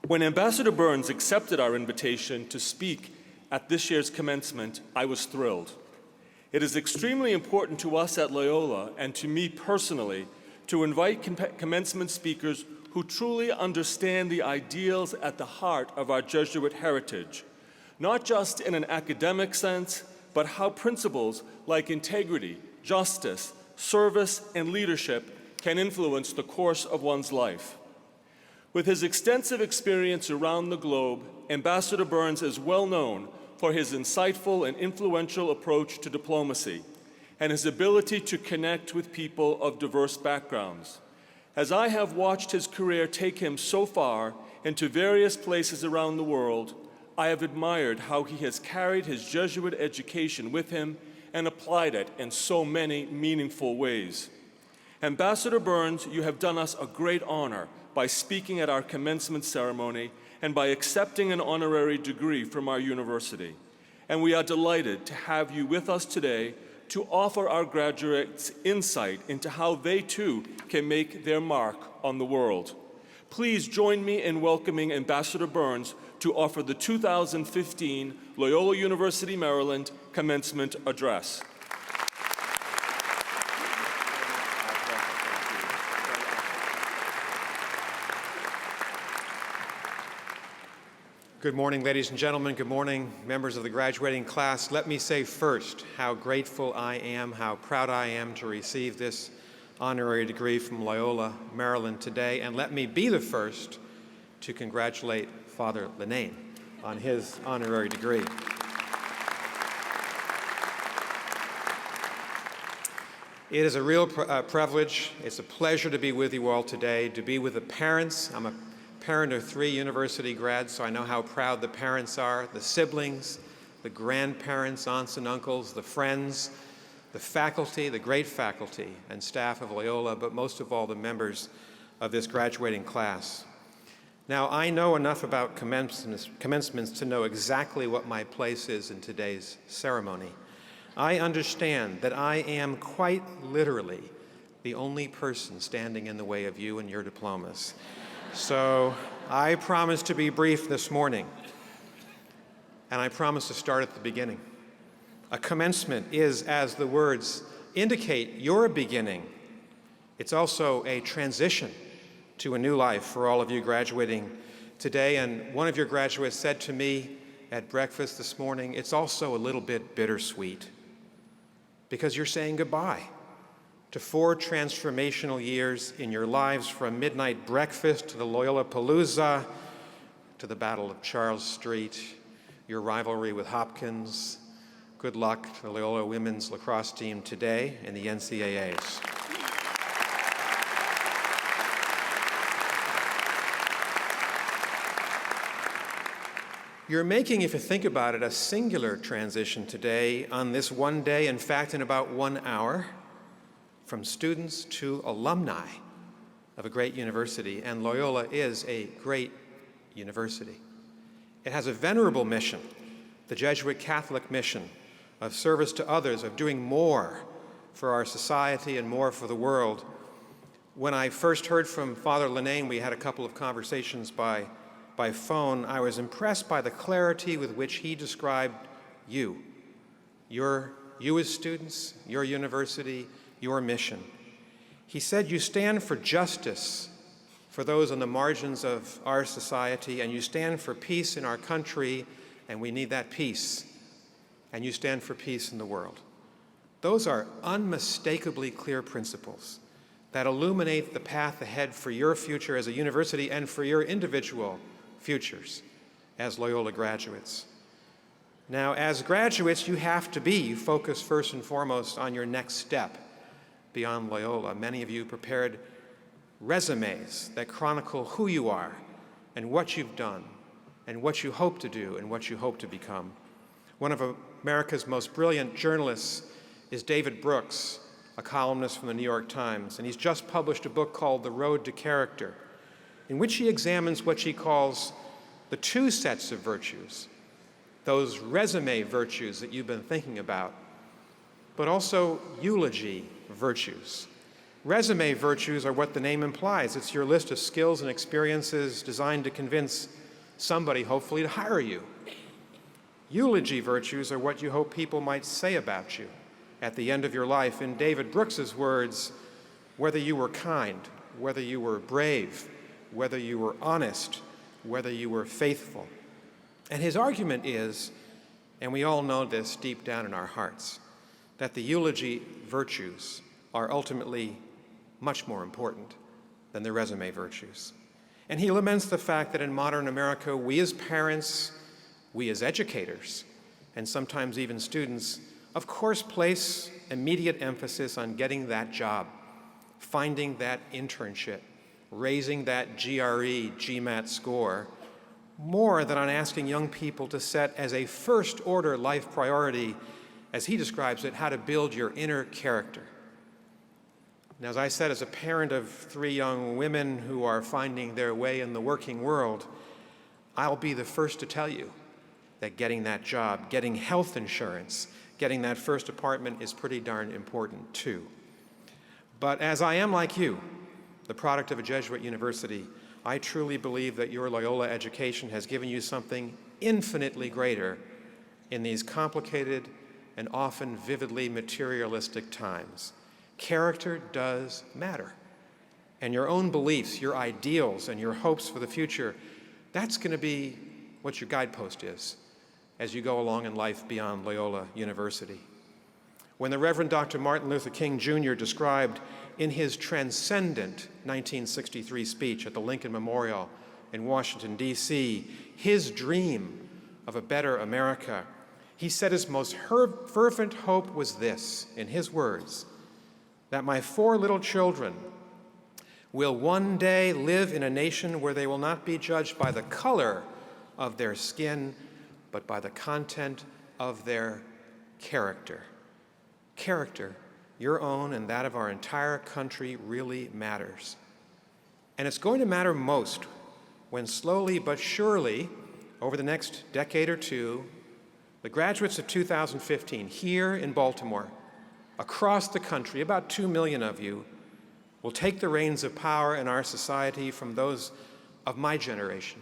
When Ambassador Burns accepted our invitation to speak at this year's commencement, I was thrilled. It is extremely important to us at Loyola, and to me personally, to invite commencement speakers who truly understand the ideals at the heart of our Jesuit heritage, not just in an academic sense, but how principles like integrity, justice, service, and leadership can influence the course of one's life. With his extensive experience around the globe, Ambassador Burns is well known for his insightful and influential approach to diplomacy and his ability to connect with people of diverse backgrounds. As I have watched his career take him so far into various places around the world, I have admired how he has carried his Jesuit education with him and applied it in so many meaningful ways. Ambassador Burns, you have done us a great honor by speaking at our commencement ceremony and by accepting an honorary degree from our university. And we are delighted to have you with us today to offer our graduates insight into how they too can make their mark on the world. Please join me in welcoming Ambassador Burns to offer the 2015 Loyola University Maryland Commencement Address. Good morning, ladies and gentlemen. Good morning, members of the graduating class. Let me say first how grateful I am, how proud I am to receive this honorary degree from Loyola, Maryland today. And let me be the first to congratulate Father Linane on his honorary degree. It is a real privilege. It's a pleasure to be with you all today, to be with the parents. I'm a parent of 3 university grads, so I know how proud the parents are, the siblings, the grandparents, aunts and uncles, the friends, the faculty, the great faculty and staff of Loyola, but most of all the members of this graduating class. Now, I know enough about commencements to know exactly what my place is in today's ceremony. I understand that I am quite literally the only person standing in the way of you and your diplomas. So I promise to be brief this morning, and I promise to start at the beginning. A commencement is, as the words indicate, your beginning. It's also a transition to a new life for all of you graduating today. And one of your graduates said to me at breakfast this morning, it's also a little bit bittersweet because you're saying goodbye to 4 transformational years in your lives, from midnight breakfast to the Loyola Palooza, to the Battle of Charles Street, your rivalry with Hopkins. Good luck to the Loyola women's lacrosse team today in the NCAAs. You're making, if you think about it, a singular transition today on this one day, in fact, in about 1 hour, from students to alumni of a great university, and Loyola is a great university. It has a venerable mission, the Jesuit Catholic mission of service to others, of doing more for our society and more for the world. When I first heard from Father Linane, we had a couple of conversations by phone. I was impressed by the clarity with which he described you as students, your university, your mission. He said you stand for justice for those on the margins of our society, and you stand for peace in our country, and we need that peace. And you stand for peace in the world. Those are unmistakably clear principles that illuminate the path ahead for your future as a university and for your individual futures as Loyola graduates. Now, as graduates, you have to be focused first and foremost on your next step beyond Loyola. Many of you prepared resumes that chronicle who you are and what you've done and what you hope to do and what you hope to become. One of America's most brilliant journalists is David Brooks, a columnist from the New York Times, and he's just published a book called The Road to Character, in which he examines what he calls the 2 sets of virtues, those resume virtues that you've been thinking about, but also eulogy virtues. Resume virtues are what the name implies. It's your list of skills and experiences designed to convince somebody hopefully to hire you. Eulogy virtues are what you hope people might say about you at the end of your life. In David Brooks's words, whether you were kind, whether you were brave, whether you were honest, whether you were faithful. And his argument is, and we all know this deep down in our hearts, that the eulogy virtues are ultimately much more important than the resume virtues. And he laments the fact that in modern America, we as parents, we as educators, and sometimes even students, of course, place immediate emphasis on getting that job, finding that internship, raising that GRE, GMAT score, more than on asking young people to set as a first-order life priority, as he describes it, how to build your inner character. Now, as I said, as a parent of 3 young women who are finding their way in the working world, I'll be the first to tell you that getting that job, getting health insurance, getting that first apartment is pretty darn important too. But as I am like you, the product of a Jesuit university, I truly believe that your Loyola education has given you something infinitely greater in these complicated and often vividly materialistic times. Character does matter. And your own beliefs, your ideals, and your hopes for the future, that's going to be what your guidepost is as you go along in life beyond Loyola University. When the Reverend Dr. Martin Luther King Jr. described in his transcendent 1963 speech at the Lincoln Memorial in Washington, D.C., his dream of a better America, he said his most fervent hope was this, in his words, that my 4 little children will one day live in a nation where they will not be judged by the color of their skin, but by the content of their character. Character, your own and that of our entire country, really matters. And it's going to matter most when slowly but surely, over the next decade or two, the graduates of 2015 here in Baltimore, across the country, about 2 million of you, will take the reins of power in our society from those of my generation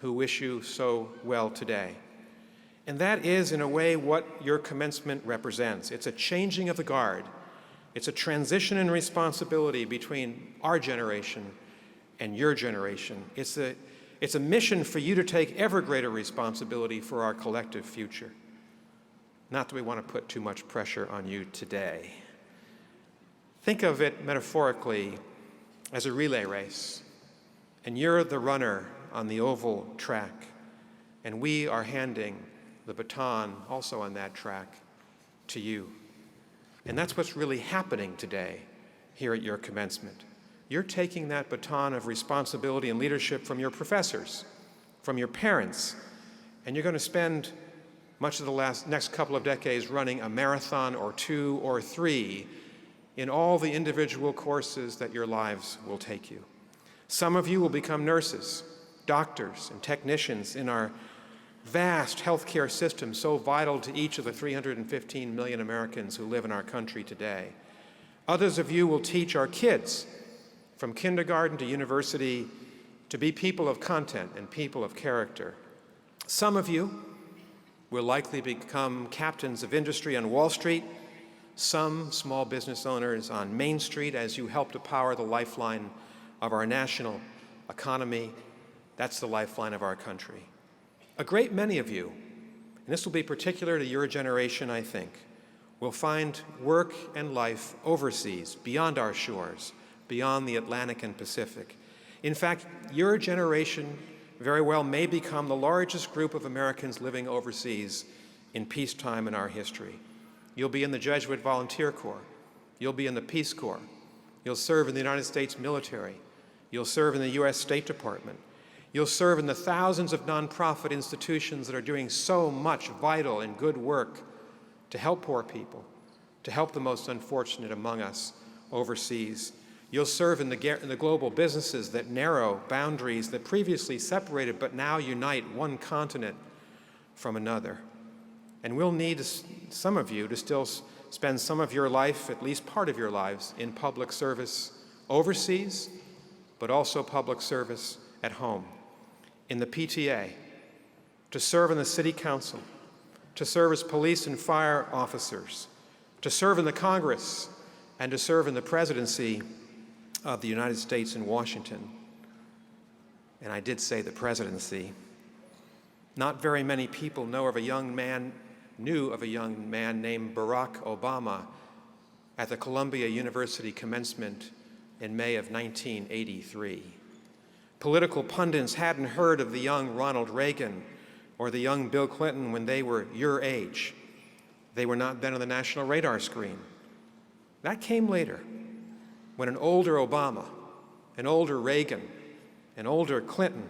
who wish you so well today. And that is, in a way, what your commencement represents. It's a changing of the guard. It's a transition in responsibility between our generation and your generation. It's a mission for you to take ever greater responsibility for our collective future. Not that we want to put too much pressure on you today. Think of it metaphorically as a relay race, and you're the runner on the oval track, and we are handing the baton, also on that track, to you. And that's what's really happening today here at your commencement. You're taking that baton of responsibility and leadership from your professors, from your parents, and you're going to spend much of the next couple of decades running a marathon or 2 or 3 in all the individual courses that your lives will take you. Some of you will become nurses, doctors, and technicians in our vast healthcare system so vital to each of the 315 million Americans who live in our country today. Others of you will teach our kids from kindergarten to university to be people of content and people of character. Some of you will likely become captains of industry on Wall Street, some small business owners on Main Street as you help to power the lifeline of our national economy. That's the lifeline of our country. A great many of you, and this will be particular to your generation, I think, will find work and life overseas, beyond our shores, beyond the Atlantic and Pacific. In fact, your generation very well may become the largest group of Americans living overseas in peacetime in our history. You'll be in the Jesuit Volunteer Corps. You'll be in the Peace Corps. You'll serve in the United States military. You'll serve in the U.S. State Department. You'll serve in the thousands of nonprofit institutions that are doing so much vital and good work to help poor people, to help the most unfortunate among us overseas. You'll serve in the global businesses that narrow boundaries that previously separated but now unite one continent from another. And we'll need some of you to still spend some of your life, at least part of your lives, in public service overseas, but also public service at home. In the PTA, to serve in the city council, to serve as police and fire officers, to serve in the Congress, and to serve in the presidency of the United States in Washington. And I did say the presidency. Not very many people knew of a young man named Barack Obama at the Columbia University Commencement in May of 1983. Political pundits hadn't heard of the young Ronald Reagan or the young Bill Clinton when they were your age. They were not then on the national radar screen. That came later, when an older Obama, an older Reagan, an older Clinton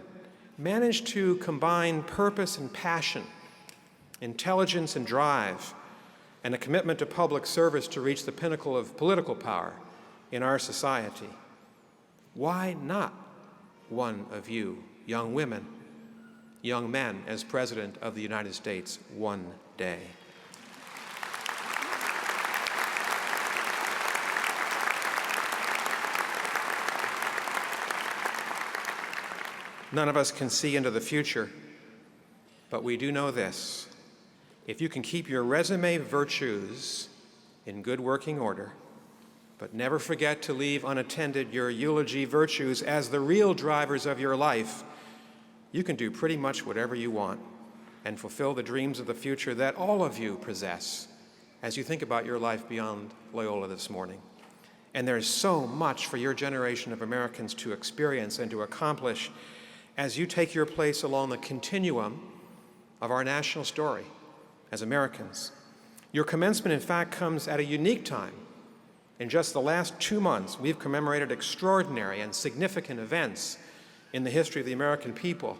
managed to combine purpose and passion, intelligence and drive, and a commitment to public service to reach the pinnacle of political power in our society. Why not one of you, young women, young men, as President of the United States one day? None of us can see into the future, but we do know this. If you can keep your resume virtues in good working order, but never forget to leave unattended your eulogy virtues as the real drivers of your life, you can do pretty much whatever you want and fulfill the dreams of the future that all of you possess as you think about your life beyond Loyola this morning. And there's so much for your generation of Americans to experience and to accomplish as you take your place along the continuum of our national story as Americans. Your commencement, in fact, comes at a unique time. In just the last 2 months, we've commemorated extraordinary and significant events in the history of the American people.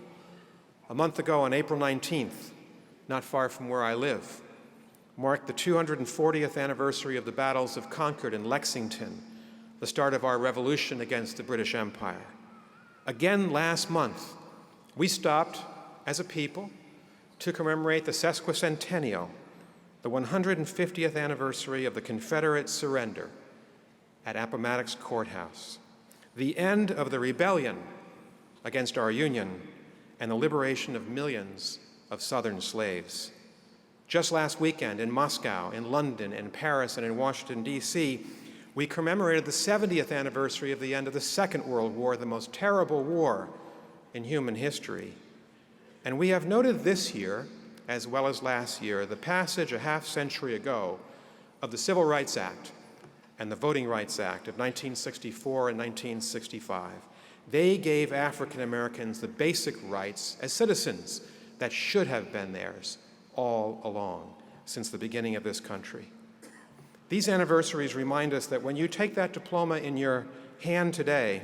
A month ago, on April 19th, not far from where I live, marked the 240th anniversary of the battles of Concord and Lexington, the start of our revolution against the British Empire. Again last month, we stopped as a people to commemorate the sesquicentennial, the 150th anniversary of the Confederate surrender at Appomattox Courthouse, the end of the rebellion against our Union, and the liberation of millions of Southern slaves. Just last weekend in Moscow, in London, in Paris, and in Washington, D.C., we commemorated the 70th anniversary of the end of the Second World War, the most terrible war in human history. And we have noted this year, as well as last year, the passage a half century ago of the Civil Rights Act and the Voting Rights Act of 1964 and 1965. They gave African Americans the basic rights as citizens that should have been theirs all along, since the beginning of this country. These anniversaries remind us that when you take that diploma in your hand today,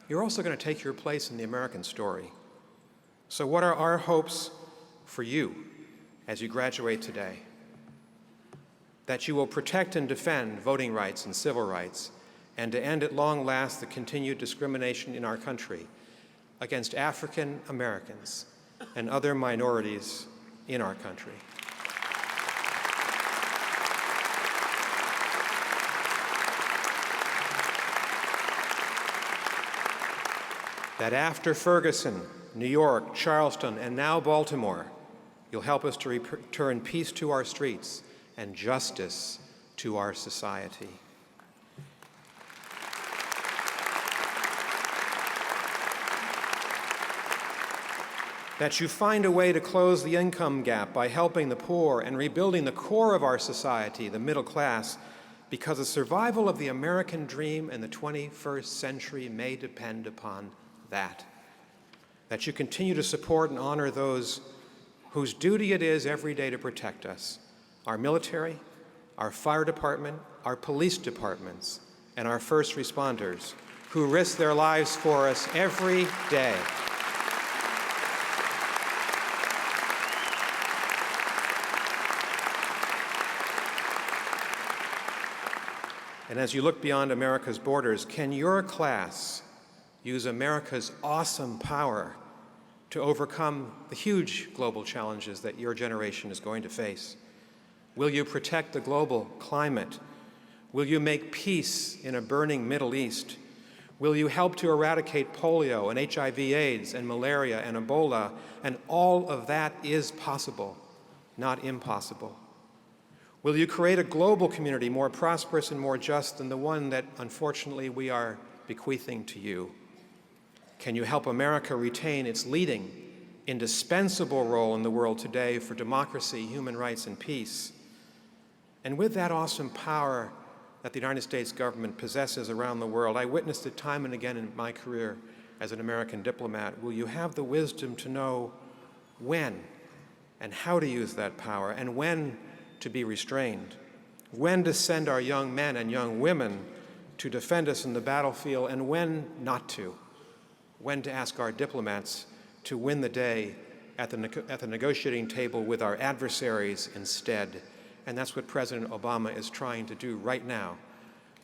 you're also going to take your place in the American story. So what are our hopes for you as you graduate today? That you will protect and defend voting rights and civil rights, and to end at long last the continued discrimination in our country against African Americans and other minorities in our country. That after Ferguson, New York, Charleston, and now Baltimore, you'll help us to return peace to our streets and justice to our society. That you find a way to close the income gap by helping the poor and rebuilding the core of our society, the middle class, because the survival of the American dream in the 21st century may depend upon that. That you continue to support and honor those whose duty it is every day to protect us, our military, our fire department, our police departments, and our first responders, who risk their lives for us every day. And as you look beyond America's borders, can your class use America's awesome power to overcome the huge global challenges that your generation is going to face? Will you protect the global climate? Will you make peace in a burning Middle East? Will you help to eradicate polio and HIV/AIDS and malaria and Ebola? And all of that is possible, not impossible. Will you create a global community more prosperous and more just than the one that, unfortunately, we are bequeathing to you? Can you help America retain its leading, indispensable role in the world today for democracy, human rights, and peace? And with that awesome power that the United States government possesses around the world, I witnessed it time and again in my career as an American diplomat. Will you have the wisdom to know when and how to use that power, and when to be restrained, when to send our young men and young women to defend us in the battlefield, and when not to, when to ask our diplomats to win the day at the negotiating table with our adversaries instead? And that's what President Obama is trying to do right now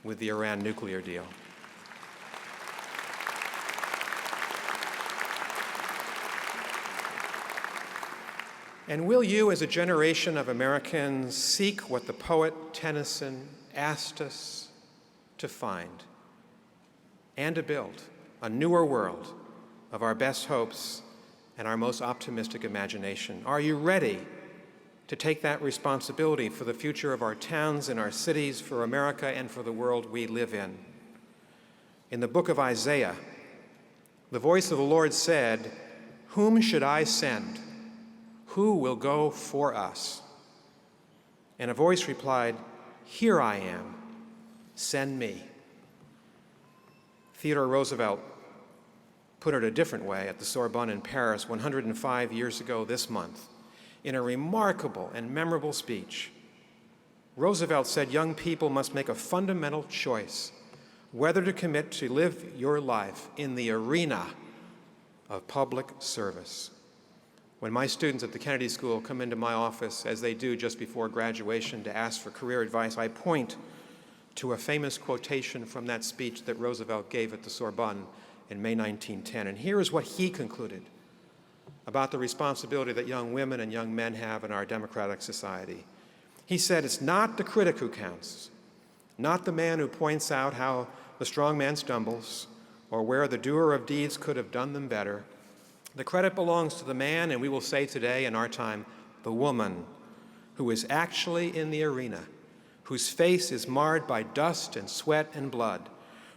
with the Iran nuclear deal. And will you, as a generation of Americans, seek what the poet Tennyson asked us to find and to build a newer world of our best hopes and our most optimistic imagination? Are you ready to take that responsibility for the future of our towns and our cities, for America and for the world we live in? In the book of Isaiah, the voice of the Lord said, "Whom should I send? Who will go for us?" And a voice replied, "Here I am, send me." Theodore Roosevelt put it a different way at the Sorbonne in Paris 105 years ago this month. In a remarkable and memorable speech, Roosevelt said young people must make a fundamental choice whether to commit to live your life in the arena of public service. When my students at the Kennedy School come into my office, as they do just before graduation, to ask for career advice, I point to a famous quotation from that speech that Roosevelt gave at the Sorbonne in May 1910. And here is what he concluded about the responsibility that young women and young men have in our democratic society. He said, "It's not the critic who counts, not the man who points out how the strong man stumbles or where the doer of deeds could have done them better. The credit belongs to the man, and we will say today in our time, the woman, who is actually in the arena, whose face is marred by dust and sweat and blood,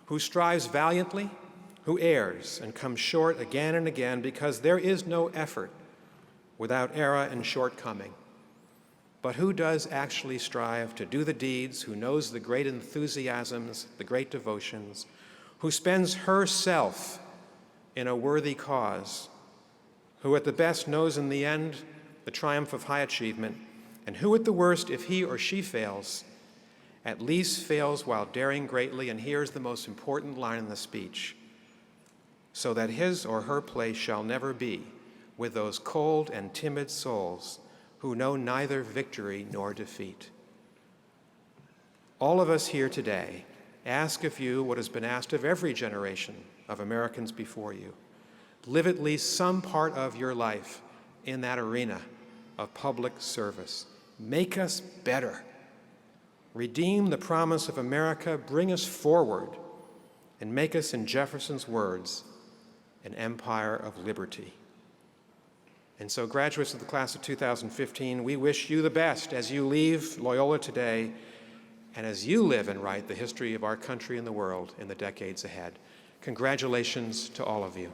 who strives valiantly, who errs and comes short again and again, because there is no effort without error and shortcoming. But who does actually strive to do the deeds, who knows the great enthusiasms, the great devotions, who spends herself in a worthy cause, who at the best knows in the end the triumph of high achievement, and who at the worst, if he or she fails, at least fails while daring greatly." And here's the most important line in the speech: "so that his or her place shall never be with those cold and timid souls who know neither victory nor defeat." All of us here today ask of you what has been asked of every generation of Americans before you. Live at least some part of your life in that arena of public service. Make us better. Redeem the promise of America, bring us forward, and make us, in Jefferson's words, an empire of liberty. And so, graduates of the class of 2015, we wish you the best as you leave Loyola today and as you live and write the history of our country and the world in the decades ahead. Congratulations to all of you.